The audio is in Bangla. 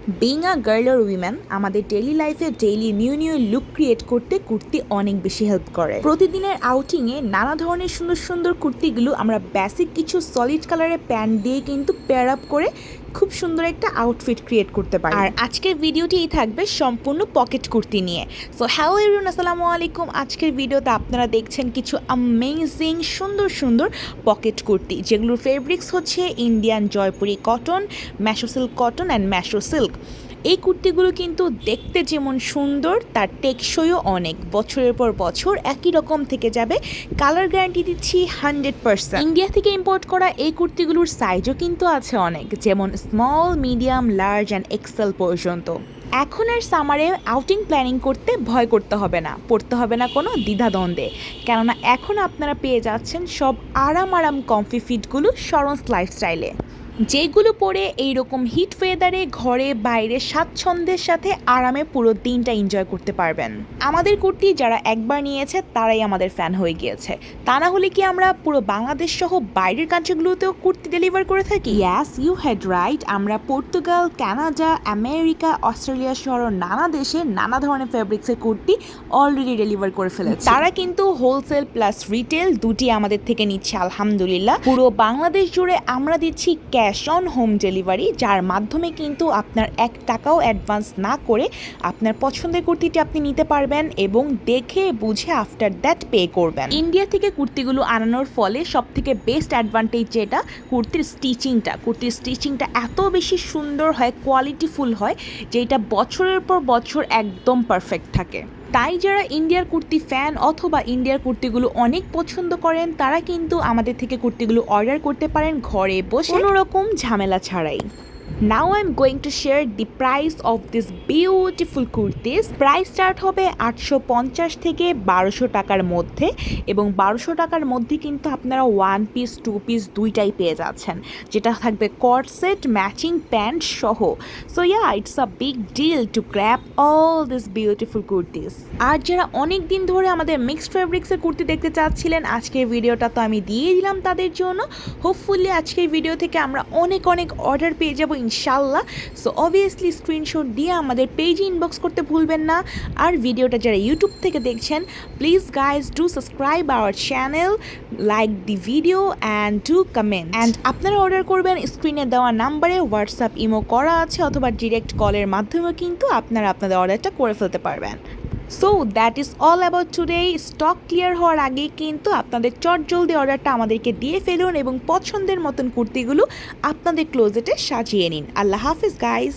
Being a girl or women আমাদের ডেইলি লাইফে ডেইলি নিউ লুক ক্রিয়েট করতে কুর্তি অনেক বেশি হেল্প করে। প্রতিদিনের আউটিংয়ে নানা ধরনের সুন্দর সুন্দর কুর্তিগুলো আমরা বেসিক কিছু সলিড কালারের প্যান্ট দিয়ে কিন্তু পেয়ার আপ করে খুব সুন্দর একটা আউটফিট ক্রিয়েট করতে পারি। আর আজকের ভিডিওটিই থাকবে সম্পূর্ণ পকেট কুর্তি নিয়ে। সো হ্যালো এভরিওয়ান, আসসালামু আলাইকুম। আজকের ভিডিওতে আপনারা দেখছেন কিছু অ্যামেজিং সুন্দর সুন্দর পকেট কুর্তি, যেগুলোর ফেব্রিক্স হচ্ছে ইন্ডিয়ান জয়পুরি কটন, ম্যাশো সিল্ক কটন অ্যান্ড ম্যাশো সিল্ক। এই কুর্তিগুলো কিন্তু দেখতে যেমন সুন্দর, তার টেকসইও অনেক, বছরের পর বছর একই রকম থেকে যাবে। কালার গ্যারান্টি দিচ্ছি 100%। ইন্ডিয়া থেকে ইম্পোর্ট করা এই কুর্তিগুলোর সাইজও কিন্তু আছে অনেক, যেমন small, medium, large and XL পর্যন্ত। এখন আর সামারে আউটিং প্ল্যানিং করতে ভয় করতে হবে না, পড়তে হবে না কোনো দ্বিধাদ্বন্দ্বে, কেননা এখন আপনারা পেয়ে যাচ্ছেন সব আরাম কমফি ফিটগুলো শরন্স লাইফস্টাইলে, যেগুলো পরে এইরকম হিট ওয়েদারে ঘরে বাইরে স্বাচ্ছন্দ্যের সাথে আরামে পুরো দিনটা এনজয় করতে পারবেন। আমাদের কুর্তি যারা একবার নিয়েছে তারাই আমাদের ফ্যান হয়ে গিয়েছে, তা না হলে কি আমরা পুরো বাংলাদেশ সহ বাইরের কান্ট্রিগুলোতেও কুর্তি ডেলিভার করে থাকি? ইয়াস, ইউ হ্যাড রাইট। আমরা পর্তুগাল, কানাডা, আমেরিকা, অস্ট্রেলিয়া সহ নানা দেশে নানা ধরনের ফেব্রিক্সের কুর্তি অলরেডি ডেলিভার করে ফেলেছে। তারা কিন্তু হোলসেল প্লাস রিটেল দুটি আমাদের থেকে নিচ্ছে আলহামদুলিল্লাহ। পুরো বাংলাদেশ জুড়ে আমরা দিচ্ছি ক্যাশ অন হোম ডেলিভারি, যার মাধ্যমে কিন্তু আপনার 1 টাকাও অ্যাডভান্স না করে আপনার পছন্দের কুর্তিটি আপনি নিতে পারবেন এবং দেখে বুঝে আফটার দ্যাট পে করবেন। ইন্ডিয়া থেকে কুর্তিগুলো আনানোর ফলে সবথেকে বেস্ট অ্যাডভান্টেজ যেটা, কুর্তির স্টিচিংটা এত বেশি সুন্দর হয়, কোয়ালিটিফুল হয়, যেটা বছরের পর বছর একদম পারফেক্ট থাকে। তাই যারা ইন্ডিয়ার কুর্তি ফ্যান অথবা ইন্ডিয়ার কুর্তিগুলো অনেক পছন্দ করেন, তারা কিন্তু আমাদের থেকে কুর্তিগুলো অর্ডার করতে পারেন ঘরে বসে, কোনো রকম ঝামেলা ছাড়াই। Now I'm going to share the price of this beautiful kurtis. Price start হবে 850 থেকে 1200 টাকার মধ্যে, এবং 1200 টাকার মধ্যে কিন্তু আপনারা 1 পিস 2 পিস দুইটাই পেয়ে যাচ্ছেন, যেটা থাকবে কট সেট, ম্যাচিং প্যান্ট সহ। So yeah, it's a big deal to grab all this beautiful kurtis. আর যারা অনেক দিন ধরে আমাদের মিক্সড ফেব্রিক্সের কুর্তি দেখতে চাচ্ছিলেন, আজকের ভিডিওটা তো আমি দিয়ে দিলাম তাদের জন্য। হোপফুলি আজকের ভিডিও থেকে আমরা অনেক অর্ডার পেয়ে যাবো ইনশাল্লাহ। সো অবভিয়াসলি স্ক্রিনশট দিয়ে আমাদের পেজে ইনবক্স করতে ভুলবেন না। আর ভিডিওটা যারা ইউটিউব থেকে দেখছেন, please guys do subscribe our channel, like the video and do comment. And আপনারা অর্ডার করবেন স্ক্রিনে দেওয়া নাম্বারে, হোয়াটসঅ্যাপ ইমো করা আছে, অথবা ডিরেক্ট কলের মাধ্যমে কিন্তু আপনারা আপনাদের অর্ডারটা করে ফেলতে পারবেন। So that is all about today. Stock clear হওয়ার আগেই কিন্তু আপনাদের চটজলদি অর্ডারটা আমাদেরকে দিয়ে ফেলুন এবং পছন্দের মতন কুর্তিগুলো আপনাদের ক্লোজেটে সাজিয়ে নিন। আল্লাহ হাফিজ গাইজ।